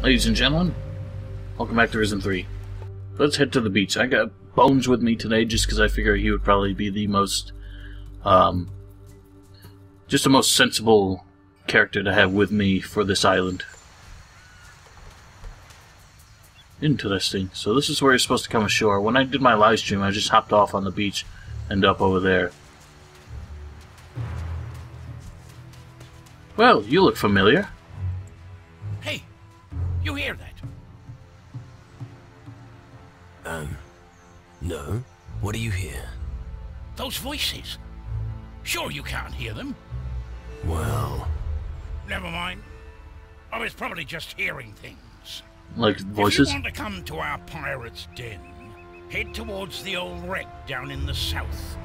Ladies and gentlemen, welcome back to Risen 3. Let's head to the beach. I got Bones with me today just because I figure he would probably be the most, just the most sensible character to have with me for this island. Interesting. So this is where you're supposed to come ashore. When I did my live stream, I just hopped off on the beach and up over there. Well, you look familiar. Hey, you hear that? No. What do you hear? Those voices. Sure you can't hear them? Well... Never mind. I was probably just hearing things. Like voices? If you want to come to our pirate's den, head towards the old wreck down in the south.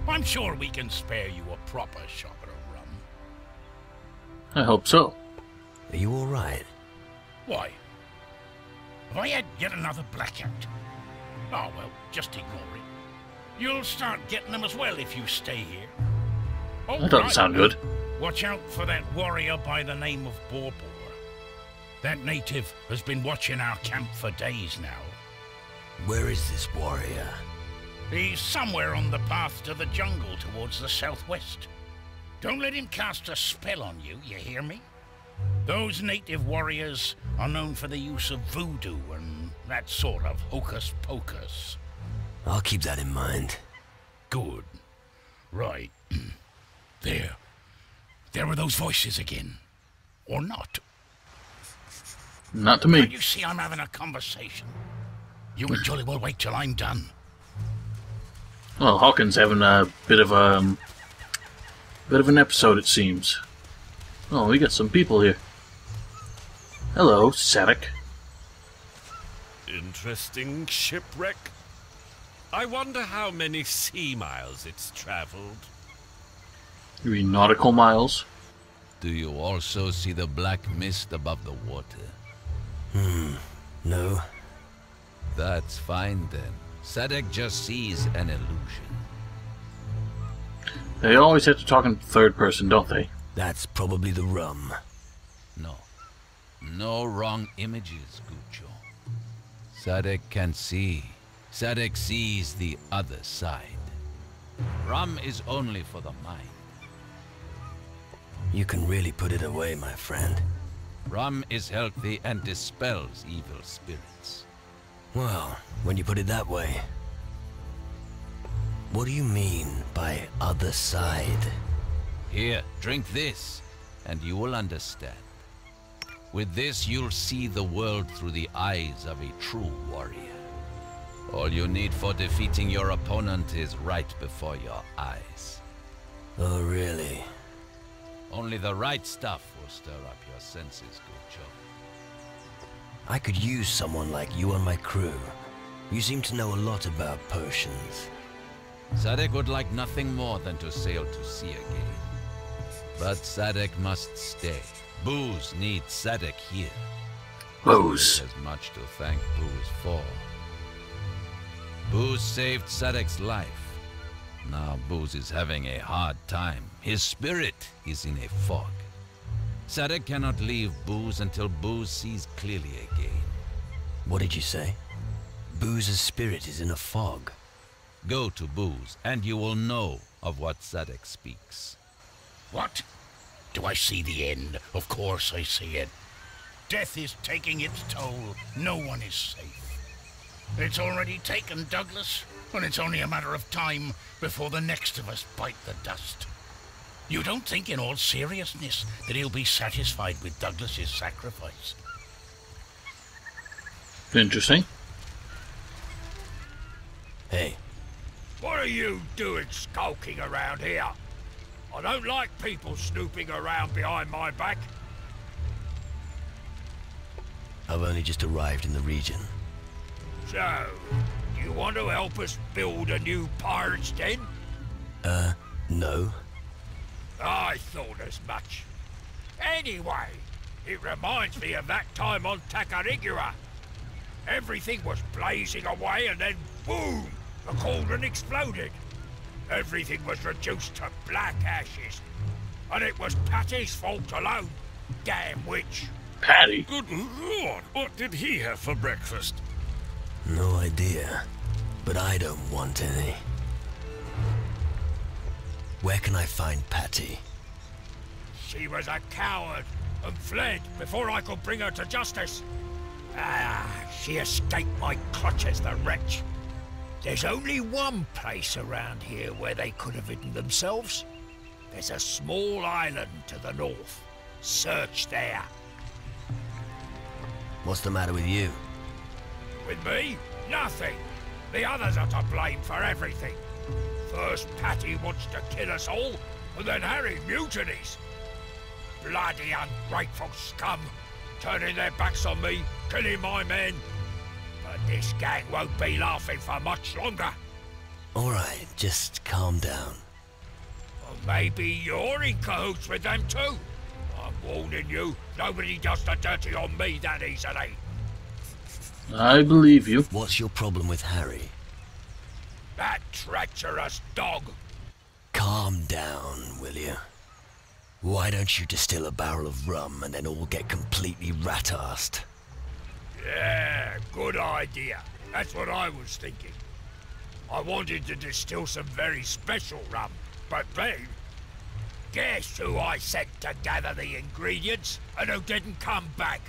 I'm sure we can spare you a proper shot of rum. I hope so. Are you alright? Why? Have I had yet another blackout? Oh well, just ignore it. You'll start getting them as well if you stay here. Oh, That doesn't sound good. Watch out for that warrior by the name of Borbor. That native has been watching our camp for days now. Where is this warrior? He's somewhere on the path to the jungle towards the southwest. Don't let him cast a spell on you, you hear me? Those native warriors are known for the use of voodoo and that sort of hocus-pocus. I'll keep that in mind. Good. Right. There. There were those voices again. Or not. Not to me. Can't you see I'm having a conversation? You can jolly well wait till I'm done. Well, Hawkins having a bit of an episode, it seems. Oh, we got some people here. Hello, Sadek. Interesting shipwreck. I wonder how many sea miles it's traveled. You mean nautical miles? Do you also see the black mist above the water? No. That's fine then. Sadek just sees an illusion. They always have to talk in third person, don't they? That's probably the rum. No. No wrong images, Gucho. Sadek can see. Sadek sees the other side. Rum is only for the mind. You can really put it away, my friend. Rum is healthy and dispels evil spirits. Well, when you put it that way... What do you mean by other side? Here, drink this, and you will understand. With this, you'll see the world through the eyes of a true warrior. All you need for defeating your opponent is right before your eyes. Oh, really? Only the right stuff will stir up your senses, Gucho. I could use someone like you on my crew. You seem to know a lot about potions. Sadek would like nothing more than to sail to sea again. But Sadek must stay. Booze needs Sadek here. Booze. Sadek has much to thank Booze for. Booze saved Sadek's life. Now Booze is having a hard time. His spirit is in a fog. Sadek cannot leave Booze until Booze sees clearly again. What did you say? Booze's spirit is in a fog. Go to Booze, and you will know of what Sadek speaks. What? Do I see the end? Of course I see it. Death is taking its toll. No one is safe. It's already taken Douglas, and it's only a matter of time before the next of us bite the dust. You don't think in all seriousness that he'll be satisfied with Douglas's sacrifice? Interesting. Hey. What are you doing skulking around here? I don't like people snooping around behind my back. I've only just arrived in the region. So, you want to help us build a new pirate's den? No. I thought as much. Anyway, it reminds me of that time on Tacarigua. Everything was blazing away and then boom! The cauldron exploded. Everything was reduced to black ashes. And it was Patty's fault alone. Damn witch. Patty? Good Lord, what did he have for breakfast? No idea, but I don't want any. Where can I find Patty? She was a coward and fled before I could bring her to justice. She escaped my clutches, the wretch. There's only one place around here where they could have hidden themselves. There's a small island to the north. Search there. What's the matter with you? With me? Nothing. The others are to blame for everything. First Patty wants to kill us all, and then Harry mutinies. Bloody ungrateful scum, turning their backs on me, killing my men. But this gang won't be laughing for much longer. All right, just calm down. Or maybe you're in cahoots with them too. I'm warning you, nobody does the dirty on me that easily. I believe you. What's your problem with Harry? That treacherous dog. Calm down, will you? Why don't you distill a barrel of rum and then all get completely rat-assed? Yeah, good idea. That's what I was thinking. I wanted to distill some very special rum, but then, guess who I sent to gather the ingredients and who didn't come back?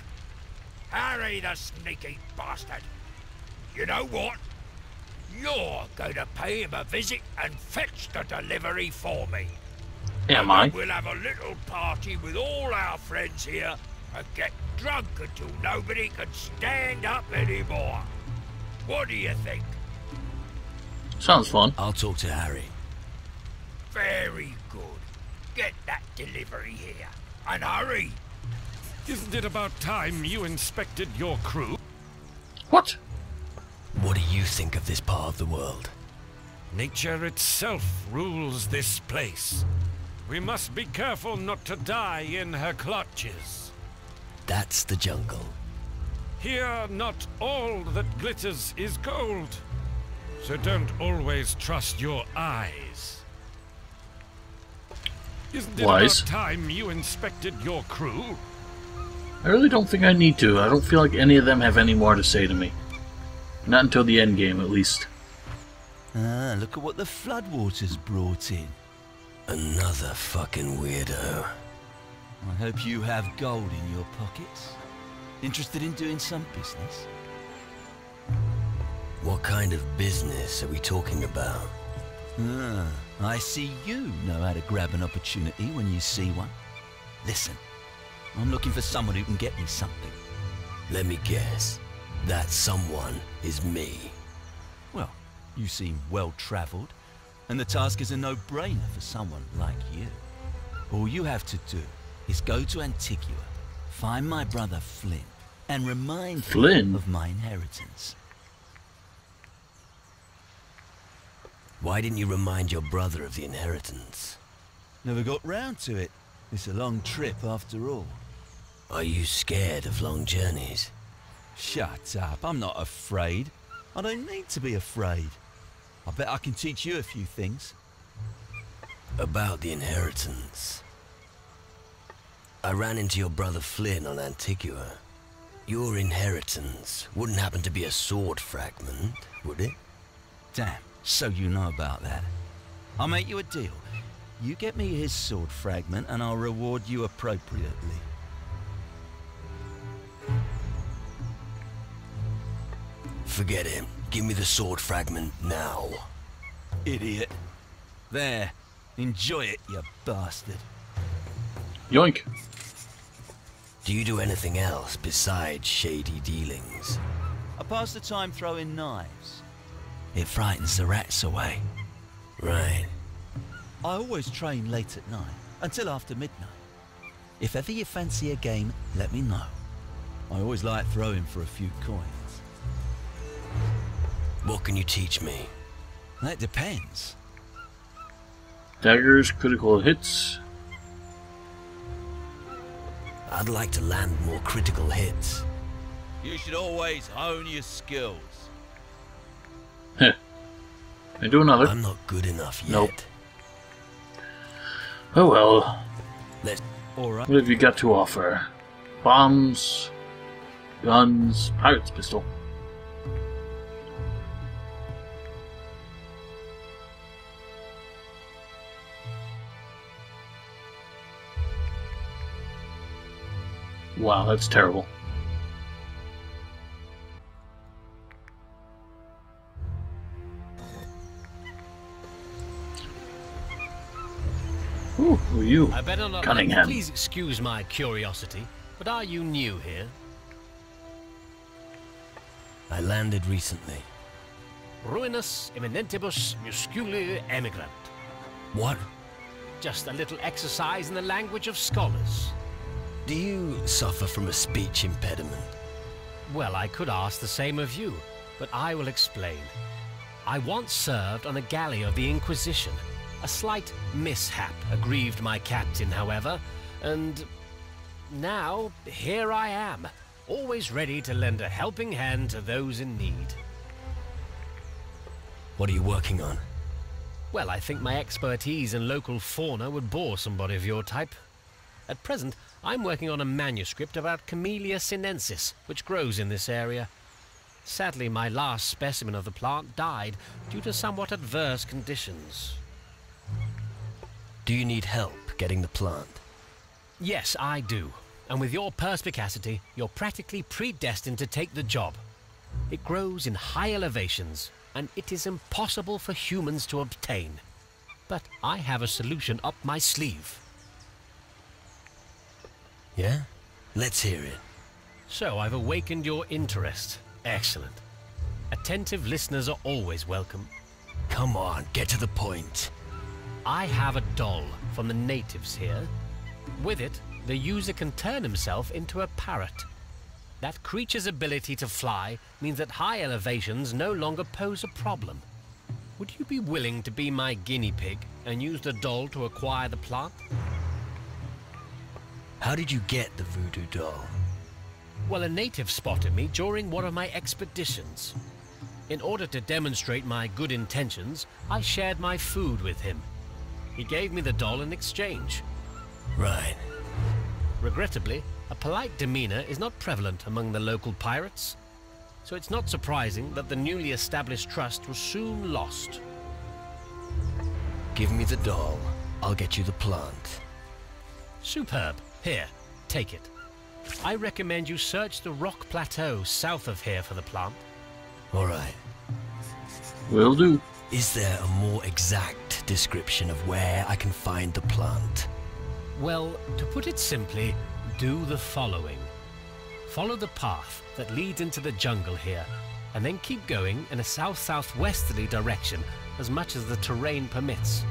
Harry the sneaky bastard. You know what? You're going to pay him a visit and fetch the delivery for me. Am I? We'll have a little party with all our friends here and get drunk until nobody can stand up anymore. What do you think? Sounds fun. I'll talk to Harry. Very good. Get that delivery here. And hurry. Isn't it about time you inspected your crew? What? What do you think of this part of the world? Nature itself rules this place. We must be careful not to die in her clutches. That's the jungle. Here, not all that glitters is gold. So don't always trust your eyes. Isn't it Wise. about time you inspected your crew? I really don't think I need to. I don't feel like any of them have any more to say to me. Not until the end game, at least. Ah, look at what the floodwaters brought in. Another fucking weirdo. I hope you have gold in your pockets. Interested in doing some business? What kind of business are we talking about? Ah, I see you know how to grab an opportunity when you see one. Listen, I'm looking for someone who can get me something. Let me guess. That someone is me. Well, you seem well-traveled, and the task is a no-brainer for someone like you. All you have to do is go to Antigua, find my brother Flynn, and remind him of my inheritance. Why didn't you remind your brother of the inheritance? Never got round to it. It's a long trip after all. Are you scared of long journeys? Shut up, I'm not afraid. I don't need to be afraid. I bet I can teach you a few things. About the inheritance. I ran into your brother Flynn on Antigua. Your inheritance wouldn't happen to be a sword fragment, would it? Damn, so you know about that. I'll make you a deal. You get me his sword fragment and I'll reward you appropriately. Forget him. Give me the sword fragment now. Idiot. There. Enjoy it, you bastard. Yoink. Do you do anything else besides shady dealings? I pass the time throwing knives. It frightens the rats away. Right. I always train late at night, until after midnight. If ever you fancy a game, let me know. I always like throwing for a few coins. What can you teach me? That depends. Daggers, critical hits. I'd like to land more critical hits. You should always hone your skills. Heh. I do another. I'm not good enough yet. Nope. Oh well. Let's... All right. What have you got to offer? bombs, guns, pirate's pistol. Wow, that's terrible. Ooh, who are you? I better not. Cunningham. Please excuse my curiosity, but are you new here? I landed recently. Ruinus eminentibus musculi emigrant. What? Just a little exercise in the language of scholars. Do you suffer from a speech impediment? Well, I could ask the same of you, but I will explain. I once served on a galley of the Inquisition. A slight mishap aggrieved my captain, however, and now here I am, always ready to lend a helping hand to those in need. What are you working on? Well, I think my expertise in local fauna would bore somebody of your type. At present, I'm working on a manuscript about Camellia sinensis, which grows in this area. Sadly, my last specimen of the plant died due to somewhat adverse conditions. Do you need help getting the plant? Yes, I do. And with your perspicacity, you're practically predestined to take the job. It grows in high elevations, and it is impossible for humans to obtain. But I have a solution up my sleeve. Yeah? Let's hear it. So I've awakened your interest. Excellent. Attentive listeners are always welcome. Come on, get to the point. I have a doll from the natives here. With it, the user can turn himself into a parrot. That creature's ability to fly means that high elevations no longer pose a problem. Would you be willing to be my guinea pig and use the doll to acquire the plant? How did you get the voodoo doll? Well, a native spotted me during one of my expeditions. In order to demonstrate my good intentions, I shared my food with him. He gave me the doll in exchange. Right. Regrettably, a polite demeanor is not prevalent among the local pirates, so it's not surprising that the newly established trust was soon lost. Give me the doll. I'll get you the plant. Superb. Here, take it. I recommend you search the rock plateau south of here for the plant. All right. Will do. Is there a more exact description of where I can find the plant? Well, to put it simply, do the following. Follow the path that leads into the jungle here, and then keep going in a south-southwesterly direction as much as the terrain permits.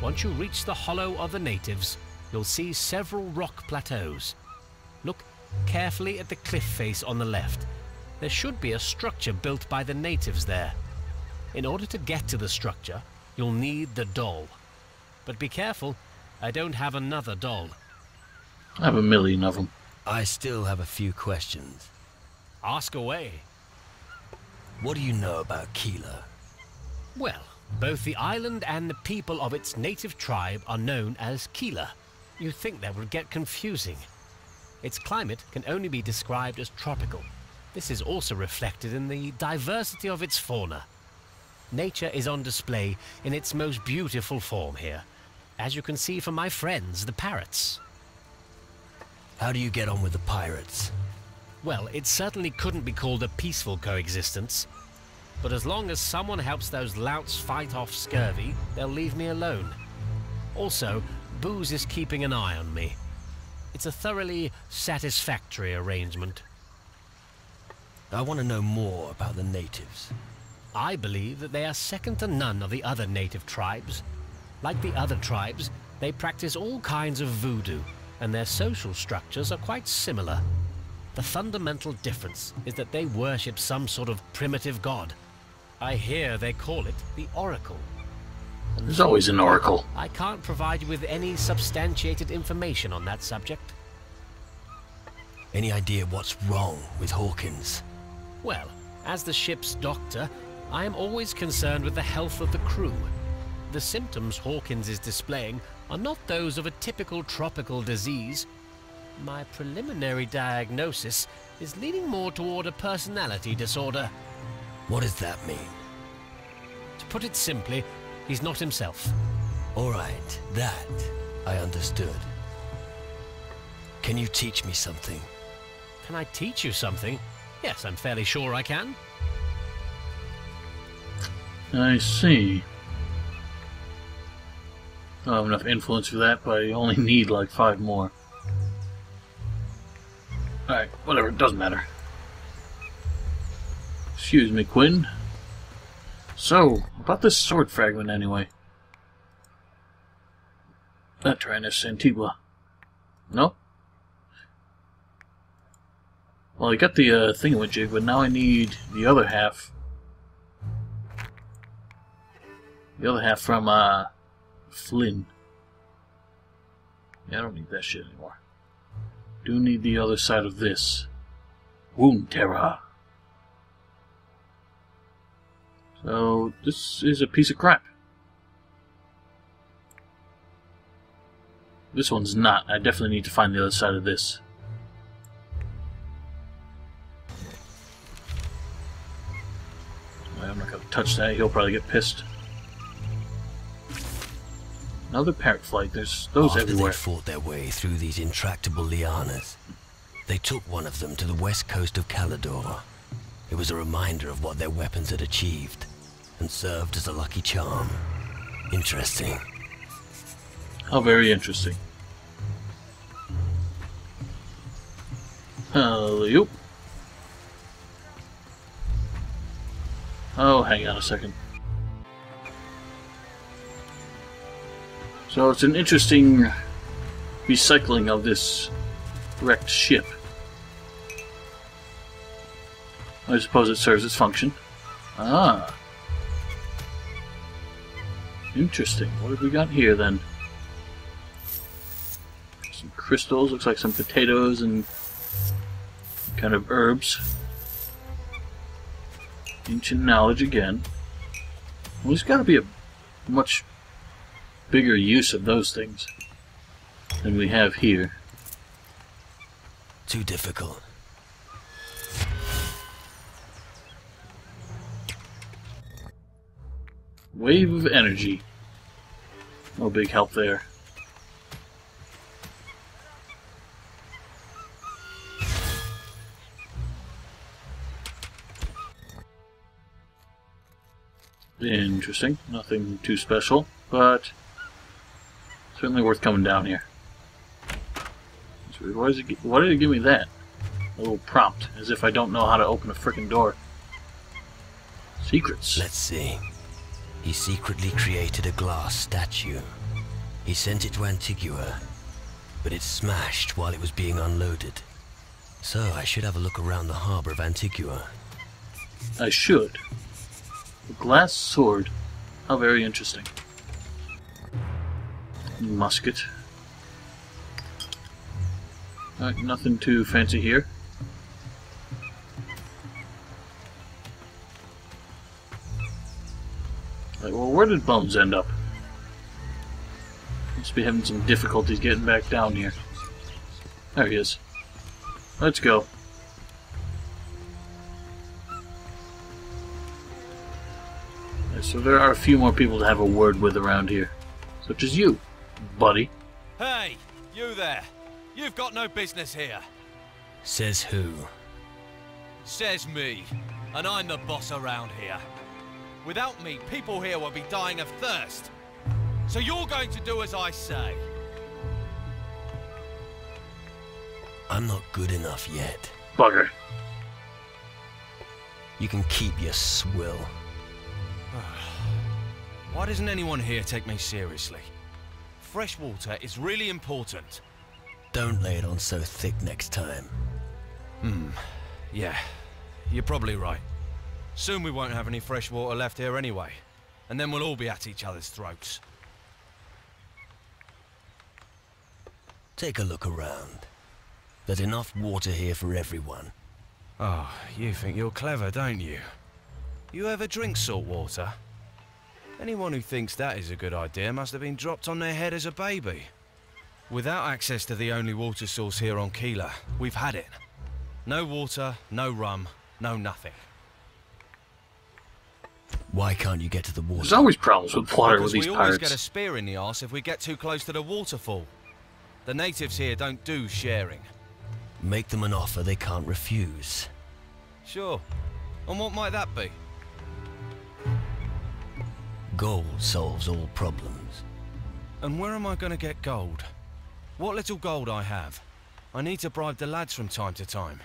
Once you reach the hollow of the natives, you'll see several rock plateaus. Look carefully at the cliff face on the left. There should be a structure built by the natives there. In order to get to the structure, you'll need the doll. But be careful, I don't have another doll. I have a million of them. I still have a few questions. Ask away. What do you know about Kila? Well, both the island and the people of its native tribe are known as Kila. You'd think that would get confusing. Its climate can only be described as tropical. This is also reflected in the diversity of its fauna. Nature is on display in its most beautiful form here, as you can see from my friends, the parrots. How do you get on with the pirates? Well, it certainly couldn't be called a peaceful coexistence. But as long as someone helps those louts fight off scurvy, they'll leave me alone. Also, Booze is keeping an eye on me. It's a thoroughly satisfactory arrangement. I want to know more about the natives. I believe that they are second to none of the other native tribes. Like the other tribes, they practice all kinds of voodoo, and their social structures are quite similar. The fundamental difference is that they worship some sort of primitive god. I hear they call it the Oracle. There's always an oracle. I can't provide you with any substantiated information on that subject. Any idea what's wrong with Hawkins? Well, as the ship's doctor, I am always concerned with the health of the crew. The symptoms Hawkins is displaying are not those of a typical tropical disease. My preliminary diagnosis is leaning more toward a personality disorder. What does that mean? To put it simply, he's not himself. All right, that I understood. Can you teach me something? Can I teach you something? Yes, I'm fairly sure I can. I see. I don't have enough influence for that, but I only need like 5 more. Alright, whatever, it doesn't matter. Excuse me, Quinn. So, about this sword fragment anyway. Tyrannus Antigua. No? Well, I got the thingamajig, but now I need the other half. The other half from Flynn. Yeah, I don't need that shit anymore. Do need the other side of this. Wound Terror. So, this is a piece of crap. This one's not. I definitely need to find the other side of this. I'm not going to touch that. He'll probably get pissed. Another parrot flight. There's those everywhere. After they fought their way through these intractable lianas, they took one of them to the west coast of Calador. It was a reminder of what their weapons had achieved, and served as a lucky charm. Interesting. How very interesting. Hello. Oh, hang on a second. So it's an interesting recycling of this wrecked ship. I suppose it serves its function. Ah. Interesting. What have we got here then? Some crystals, looks like some potatoes and kind of herbs. Ancient knowledge again. Well, there's got to be a much bigger use of those things than we have here. Too difficult. Wave of energy. No big help there. Interesting. Nothing too special, but certainly worth coming down here. Why did it give me that? A little prompt, as if I don't know how to open a frickin' door. Secrets. Let's see. He secretly created a glass statue. He sent it to Antigua, but it smashed while it was being unloaded. So I should have a look around the harbor of Antigua. I should. A glass sword. How very interesting. Musket. Alright, nothing too fancy here. Right, well, where did Bones end up? Must be having some difficulties getting back down here. There he is. Let's go. Right, so there are a few more people to have a word with around here. Such as you, buddy. Hey, you there. You've got no business here. Says who? Says me. And I'm the boss around here. Without me, people here will be dying of thirst. So you're going to do as I say. I'm not good enough yet. Bugger. You can keep your swill. Why doesn't anyone here take me seriously? Fresh water is really important. Don't lay it on so thick next time. Yeah, you're probably right. Soon we won't have any fresh water left here anyway. And then we'll all be at each other's throats. Take a look around. There's enough water here for everyone. Oh, you think you're clever, don't you? You ever drink salt water? Anyone who thinks that is a good idea must have been dropped on their head as a baby. Without access to the only water source here on Kila, we've had it. No water, no rum, no nothing. Why can't you get to the water? There's always problems with water Because with these we always pirates. get a spear in the arse if we get too close to the waterfall. The natives here don't do sharing. Make them an offer they can't refuse. Sure. And what might that be? Gold solves all problems. And where am I going to get gold? What little gold I have. I need to bribe the lads from time to time.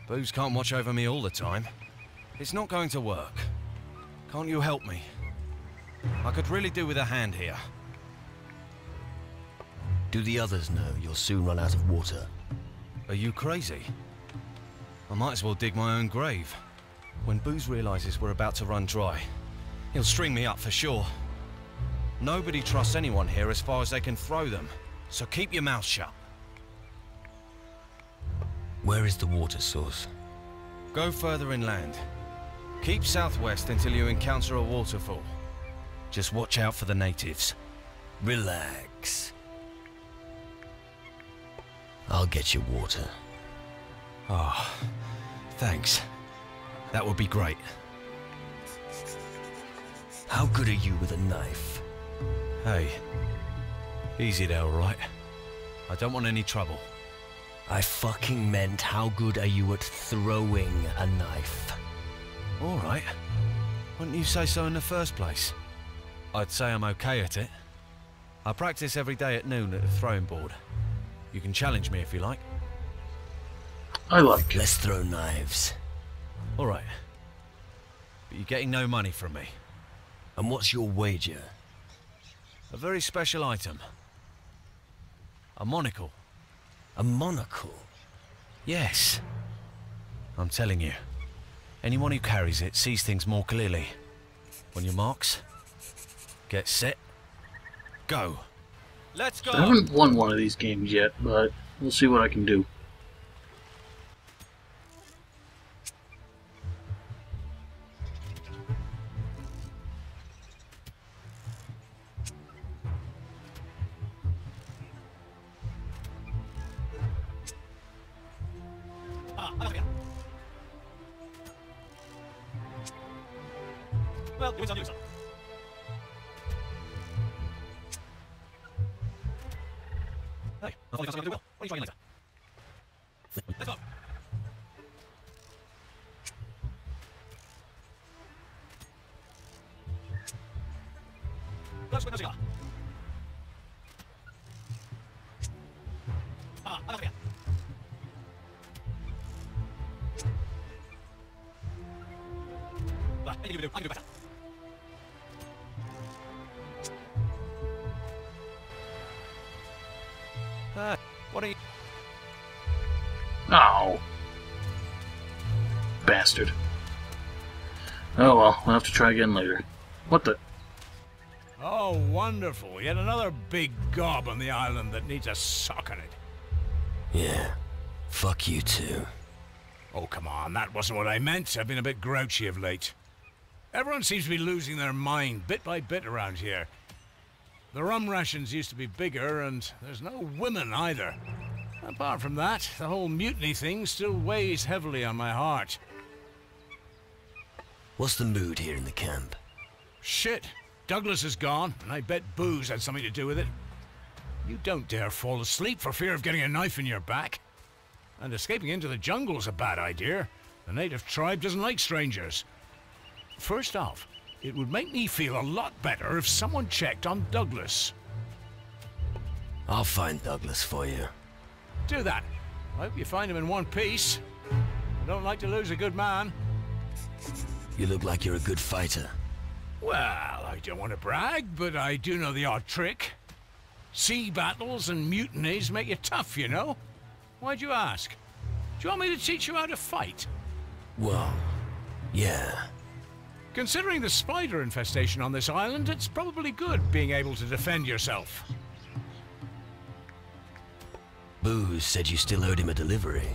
Booze can't watch over me all the time. It's not going to work. Can't you help me? I could really do with a hand here. Do the others know you'll soon run out of water? Are you crazy? I might as well dig my own grave. When Booze realizes we're about to run dry, he'll string me up for sure. Nobody trusts anyone here as far as they can throw them, so keep your mouth shut. Where is the water source? Go further inland. Keep southwest until you encounter a waterfall. Just watch out for the natives. Relax. I'll get you water. Ah, thanks. That would be great. How good are you with a knife? Hey, easy there, all right? I don't want any trouble. I fucking meant how good are you at throwing a knife? All right. Why didn't you say so in the first place? I'd say I'm okay at it. I practice every day at noon at the throwing board. You can challenge me if you like. I like it. Let's throw knives. All right. But you're getting no money from me. And what's your wager? A very special item. A monocle. A monocle? Yes. I'm telling you. Anyone who carries it sees things more clearly. On your marks, get set, go. Let's go! I haven't won one of these games yet, but we'll see what I can do. Well, it was on you, son. Hey, I thought you got something to do well. What are you trying later? Let's go! Let's go, cigar. Ah, I don't forget. Well, anything you do, I can do better. What are you... Oh. Bastard. Oh well, we'll have to try again later. What the... Oh, wonderful. Yet another big gob on the island that needs a sock in it. Yeah. Fuck you too. Oh, come on. That wasn't what I meant. I've been a bit grouchy of late. Everyone seems to be losing their mind bit by bit around here. The rum rations used to be bigger, and there's no women either. Apart from that, the whole mutiny thing still weighs heavily on my heart. What's the mood here in the camp? Shit. Douglas is gone, and I bet booze had something to do with it. You don't dare fall asleep for fear of getting a knife in your back. And escaping into the jungle's a bad idea. The native tribe doesn't like strangers. First off, it would make me feel a lot better if someone checked on Douglas. I'll find Douglas for you. Do that. I hope you find him in one piece. I don't like to lose a good man. You look like you're a good fighter. Well, I don't want to brag, but I do know the odd trick. Sea battles and mutinies make you tough, you know. Why'd you ask? Do you want me to teach you how to fight? Well, yeah. Considering the spider infestation on this island, it's probably good being able to defend yourself. Booze said you still owed him a delivery.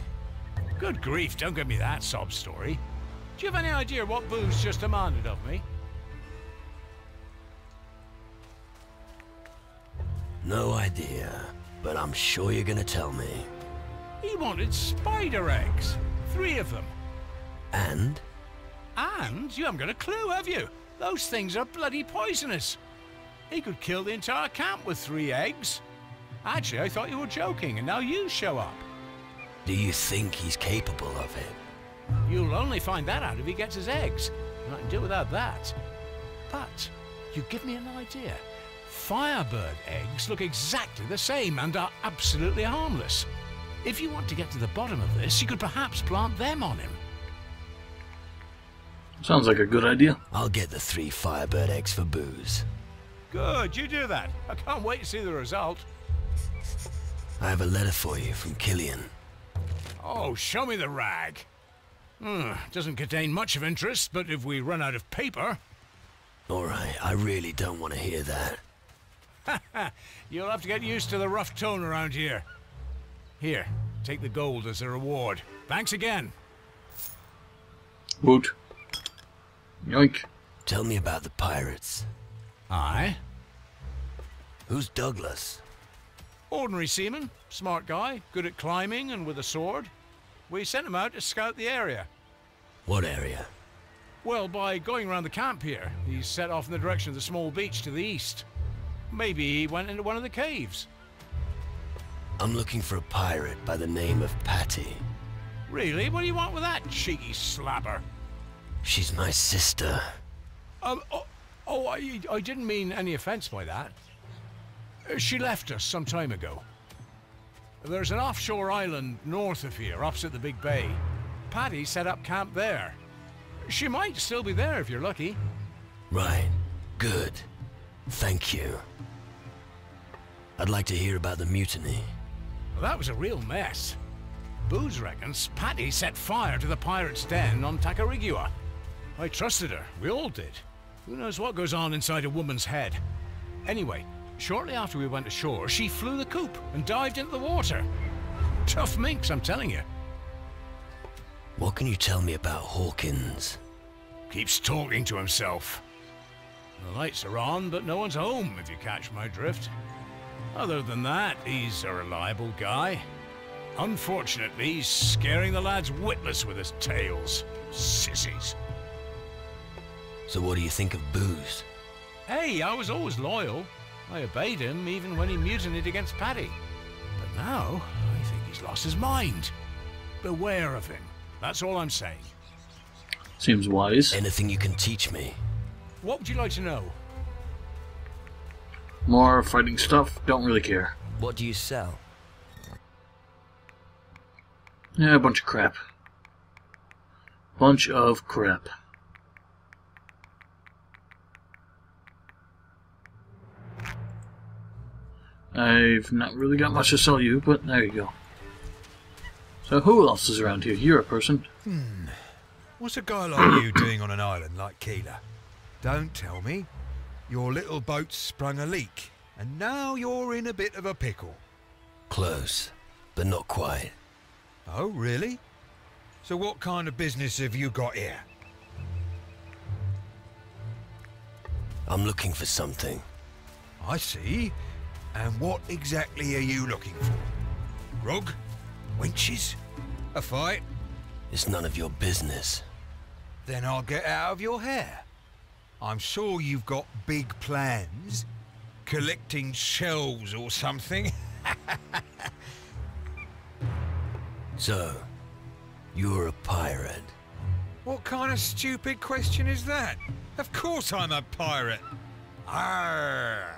Good grief, don't give me that sob story. Do you have any idea what Booze just demanded of me? No idea. but I'm sure you're gonna tell me. He wanted spider eggs. 3 of them. And? And you haven't got a clue, have you? Those things are bloody poisonous. He could kill the entire camp with 3 eggs. Actually, I thought you were joking, and now you show up. Do you think he's capable of it? You'll only find that out if he gets his eggs. And I can do without that. But you give me an idea. Firebird eggs look exactly the same and are absolutely harmless. If you want to get to the bottom of this, you could perhaps plant them on him. Sounds like a good idea. I'll get the 3 Firebird eggs for Booze. Good, you do that. I can't wait to see the result. I have a letter for you from Killian. Oh, show me the rag. Doesn't contain much of interest, but if we run out of paper... Alright, I really don't want to hear that. You'll have to get used to the rough tone around here. Here, take the gold as a reward. Thanks again. Woot. Yoink. Tell me about the pirates. Aye? Who's Douglas? Ordinary seaman, smart guy, good at climbing and with a sword. We sent him out to scout the area. What area? Well, by going around the camp here, he's set off in the direction of the small beach to the east. Maybe he went into one of the caves. I'm looking for a pirate by the name of Patty. Really? What do you want with that, cheeky slapper? She's my sister. I didn't mean any offense by that. She left us some time ago. There's an offshore island north of here, opposite the big bay. Patty set up camp there. She might still be there if you're lucky. Right. Good. Thank you. I'd like to hear about the mutiny. Well, that was a real mess. Booze reckons Patty set fire to the pirates' den on Tacarigua. I trusted her. We all did. Who knows what goes on inside a woman's head? Anyway, shortly after we went ashore, she flew the coop and dived into the water. Tough minx, I'm telling you. What can you tell me about Hawkins? Keeps talking to himself. The lights are on, but no one's home, if you catch my drift. Other than that, he's a reliable guy. Unfortunately, he's scaring the lads witless with his tales. Sissies. So what do you think of Booze? Hey, I was always loyal. I obeyed him even when he mutinied against Paddy. But now, I think he's lost his mind. Beware of him. That's all I'm saying. Seems wise. Anything you can teach me? What would you like to know? More fighting stuff? Don't really care. What do you sell? Yeah, a bunch of crap. Bunch of crap. I've not really got much to sell you, but there you go. So who else is around here? You're a person. What's a guy like you doing on an island like Kila? Don't tell me. Your little boat sprung a leak, and now you're in a bit of a pickle. Close, but not quite. Oh, really? So what kind of business have you got here? I'm looking for something. I see. And what exactly are you looking for? Grog? Wenches? A fight? It's none of your business. Then I'll get out of your hair. I'm sure you've got big plans. Collecting shells or something. So, you're a pirate. What kind of stupid question is that? Of course I'm a pirate. Arr!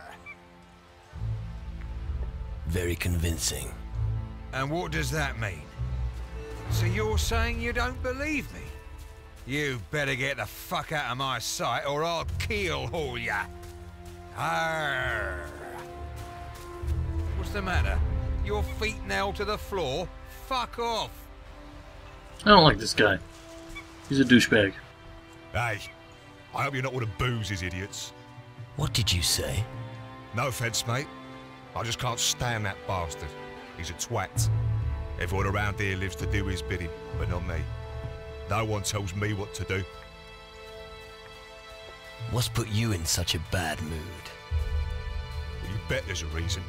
Very convincing. And what does that mean? So you're saying you don't believe me? You better get the fuck out of my sight or I'll keel haul ya. Arr! What's the matter? Your feet nailed to the floor? Fuck off! I don't like this guy. He's a douchebag. Hey, I hope you're not one of Booze's idiots. What did you say? No offence, mate. I just can't stand that bastard. He's a twat. Everyone around here lives to do his bidding, but not me. No one tells me what to do. What's put you in such a bad mood? Well, you bet there's a reason.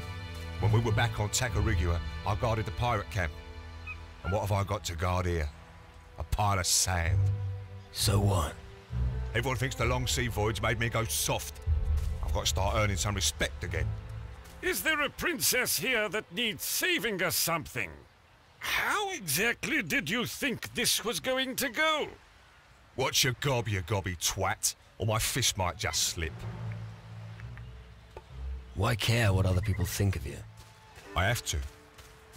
When we were back on Tacarigua, I guarded the pirate camp. And what have I got to guard here? A pile of sand. So what? Everyone thinks the long sea voyage made me go soft. I've got to start earning some respect again. Is there a princess here that needs saving or something? How exactly did you think this was going to go? Watch your gob, you gobby twat, or my fist might just slip. Why care what other people think of you? I have to.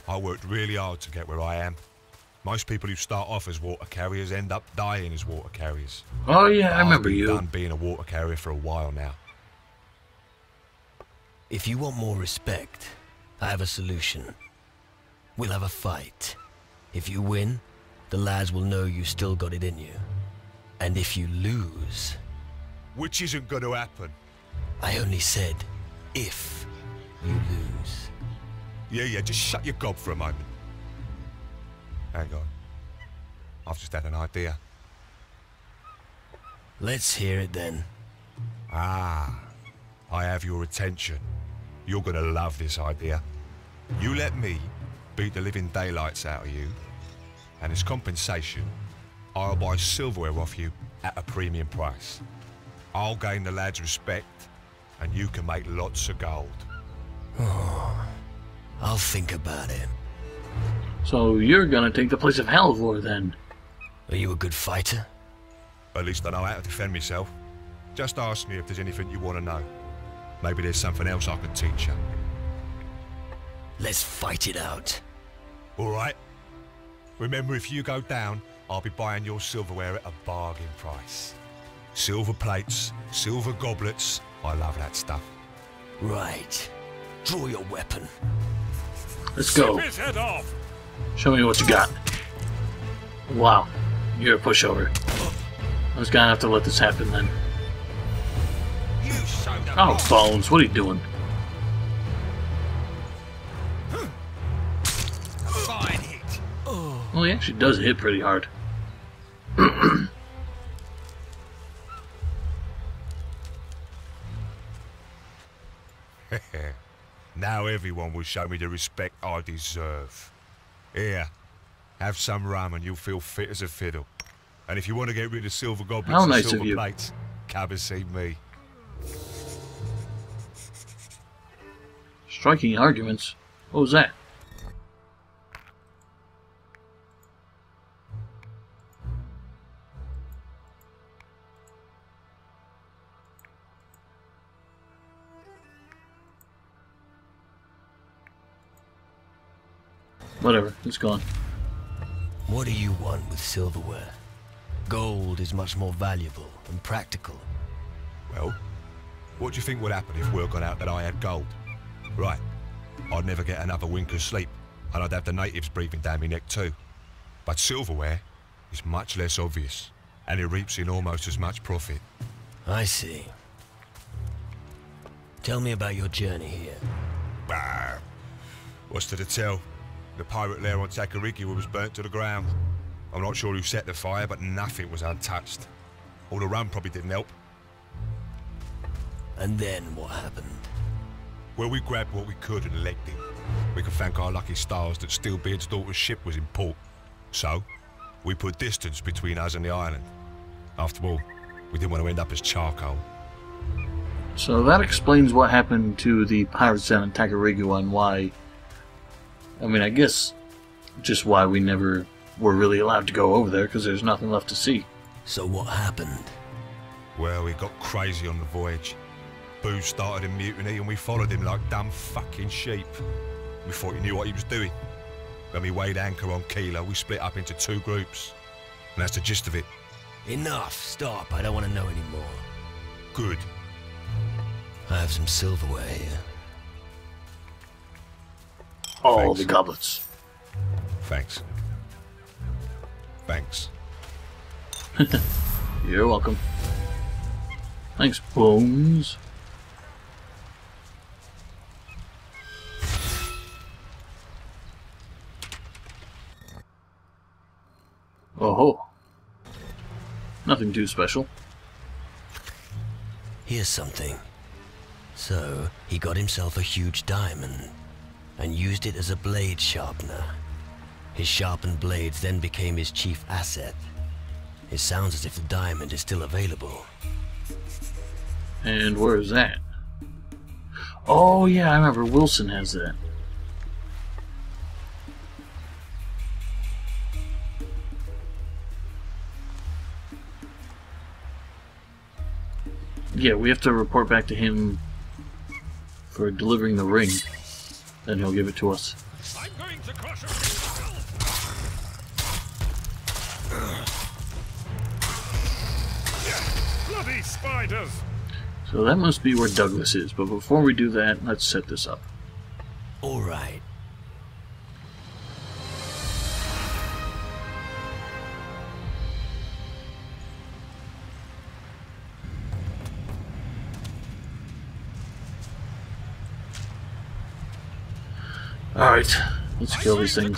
I worked really hard to get where I am. Most people who start off as water carriers end up dying as water carriers. Oh yeah, I remember you. I've been done being a water carrier for a while now. If you want more respect, I have a solution. We'll have a fight. If you win, the lads will know you still got it in you. And if you lose... Which isn't going to happen. I only said, if you lose. Yeah, just shut your gob for a moment. Hang on. I've just had an idea. Let's hear it then. Ah, I have your attention. You're gonna love this idea. You let me beat the living daylights out of you, and as compensation, I'll buy silverware off you at a premium price. I'll gain the lads' respect, and you can make lots of gold. Oh, I'll think about it. So you're gonna take the place of Halvor then? Are you a good fighter? At least I know how to defend myself. Just ask me if there's anything you want to know. Maybe there's something else I can teach you. Let's fight it out. All right. Remember, if you go down, I'll be buying your silverware at a bargain price. Silver plates, silver goblets. I love that stuff. Right. Draw your weapon. Let's go. Snip his head off. Show me what you got. Wow, you're a pushover. I was gonna have to let this happen then. Oh, Bones, what are you doing? Fine hit. Well, he actually does hit pretty hard. Now everyone will show me the respect I deserve. Here, have some rum and you'll feel fit as a fiddle. And if you want to get rid of silver goblets How and nice of silver you. plates, come and see me. Striking arguments. What was that? Whatever, it's gone. What do you want with silverware? Gold is much more valuable and practical. Well, what do you think would happen if word got out that I had gold? Right, I'd never get another wink of sleep, and I'd have the natives breathing down my neck too. But silverware is much less obvious, and it reaps in almost as much profit. I see. Tell me about your journey here. Ah, what's to tell? The pirate lair on Tacarigua was burnt to the ground. I'm not sure who set the fire, but nothing was untouched. All the rum probably didn't help. And then what happened? Well, we grabbed what we could and legged it. We could thank our lucky stars that Steelbeard's daughter's ship was in port. So, we put distance between us and the island. After all, we didn't want to end up as charcoal. So that explains what happened to the pirates down in Tacarigua and why... I mean, I guess just why we never were really allowed to go over there, because there's nothing left to see. So what happened? Well, we got crazy on the voyage. Booze started a mutiny and we followed him like dumb fucking sheep. We thought he knew what he was doing. When we weighed anchor on Kila, we split up into 2 groups. And that's the gist of it. Enough! Stop! I don't want to know anymore. Good. I have some silverware here. All Thanks. the goblets. Thanks. Thanks. You're welcome. Thanks, Bones. Oh-ho. Nothing too special. Here's something. So, he got himself a huge diamond. and used it as a blade sharpener. His sharpened blades then became his chief asset. It sounds as if the diamond is still available. And where is that? Oh yeah, I remember Wilson has that. Yeah, we have to report back to him for delivering the ring. Then he'll give it to us. I'm going to crush him. Bloody spiders! So that must be where Douglas is, but before we do that, let's set this up. All right. Alright, let's kill these things.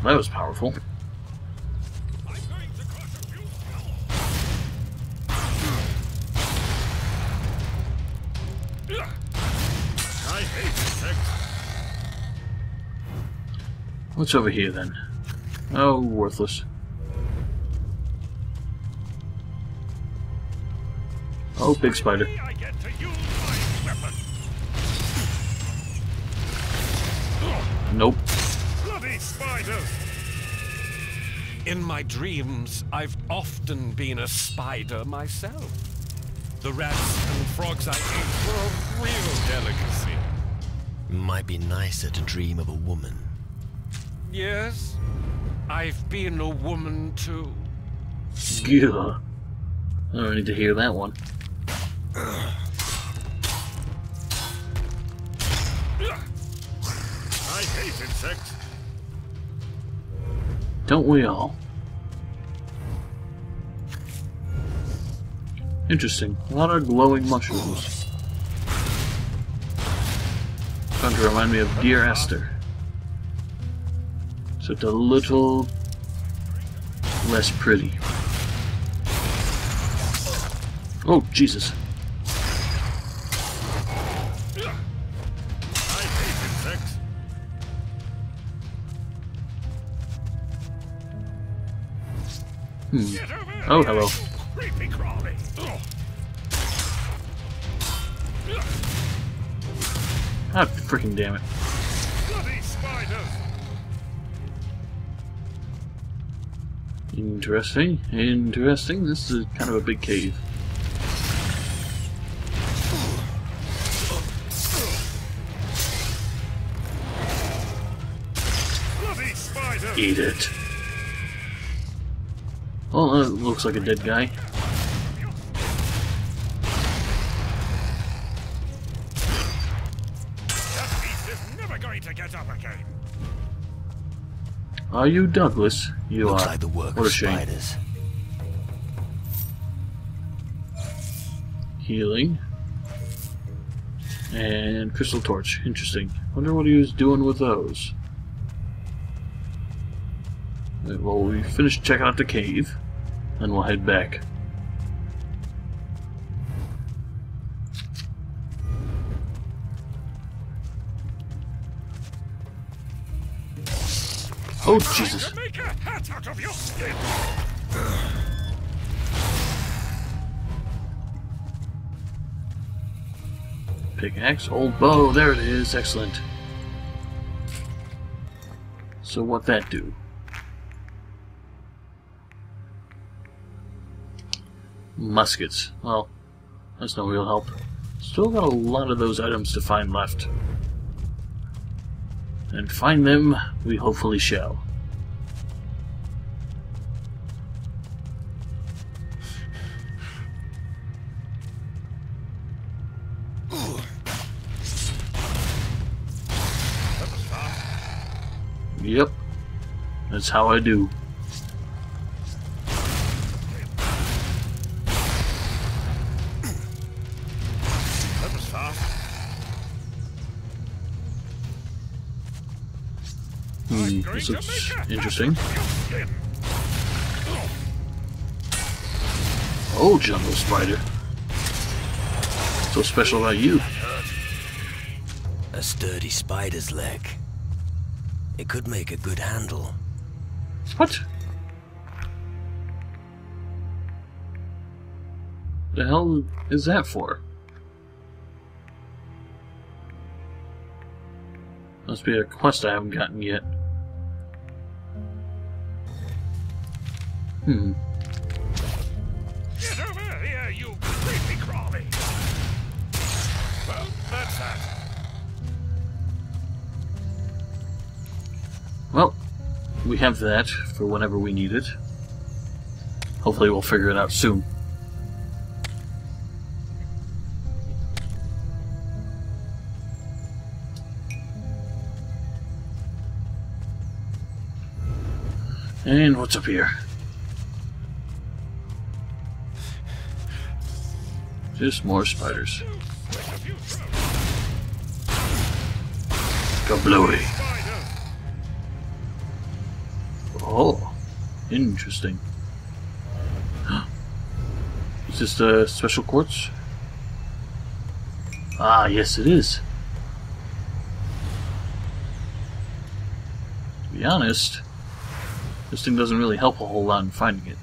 That was powerful. I hate insects. What's over here then? Oh, worthless. Oh, big spider. I get to use my weapon. Nope. Bloody spiders! In my dreams, I've often been a spider myself. The rats and frogs I ate were a real delicacy. Might be nicer to dream of a woman. Yes, I've been a woman too. Yeah. I don't need to hear that one. I hate insects. Don't we all? Interesting. A lot of glowing mushrooms. Starting to remind me of Dear Esther. Except a little less pretty. Oh, Jesus. I hate insects. Oh, hello. Creepy crawly. Ah, freaking damn it. Bloody spiders. Interesting. Interesting. This is kind of a big cave. Bloody spiders. Eat it. Well, that looks like a dead guy. That beast is never going to get up again. Are you Douglas? You Looks are. like the work What of a shame. spiders. Healing. And crystal torch. Interesting. Wonder what he was doing with those. Right, well, we finished checking out the cave. Then we'll head back. Oh, Jesus. Make a hat out of your skin. Pickaxe, old bow, there it is, excellent. So what that do? Muskets. Well, that's no real help. Still got a lot of those items to find left. And find them, we hopefully shall. Yep. That's how I do. That was fast. This looks interesting. Oh, jungle spider. so special about you? A sturdy spider's leg. It could make a good handle. What? The hell is that for? Must be a quest I haven't gotten yet. Get over here, you creepy crawly! Well, that's that. Well, we have that for whenever we need it. Hopefully we'll figure it out soon. And what's up here? Just more spiders. Kablooey. Oh, interesting. Is this the special quartz? Ah, yes it is. To be honest, this thing doesn't really help a whole lot in finding it.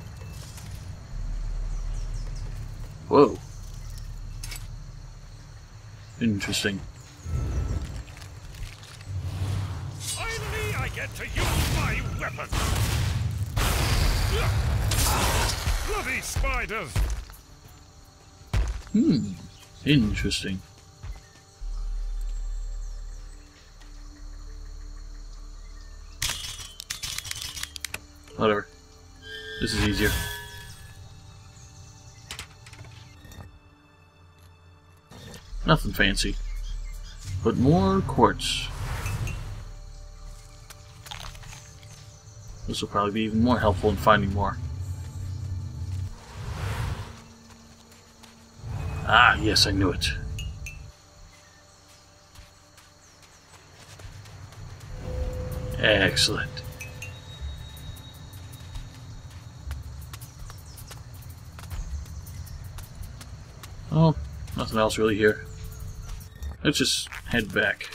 Whoa. Interesting. Finally, I get to use my weapon! Bloody spiders! Interesting. Whatever. This is easier. Nothing fancy. But more quartz. This will probably be even more helpful in finding more. Ah, yes, I knew it. Excellent. Oh, nothing else really here. Let's just head back.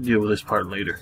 Deal with this part later.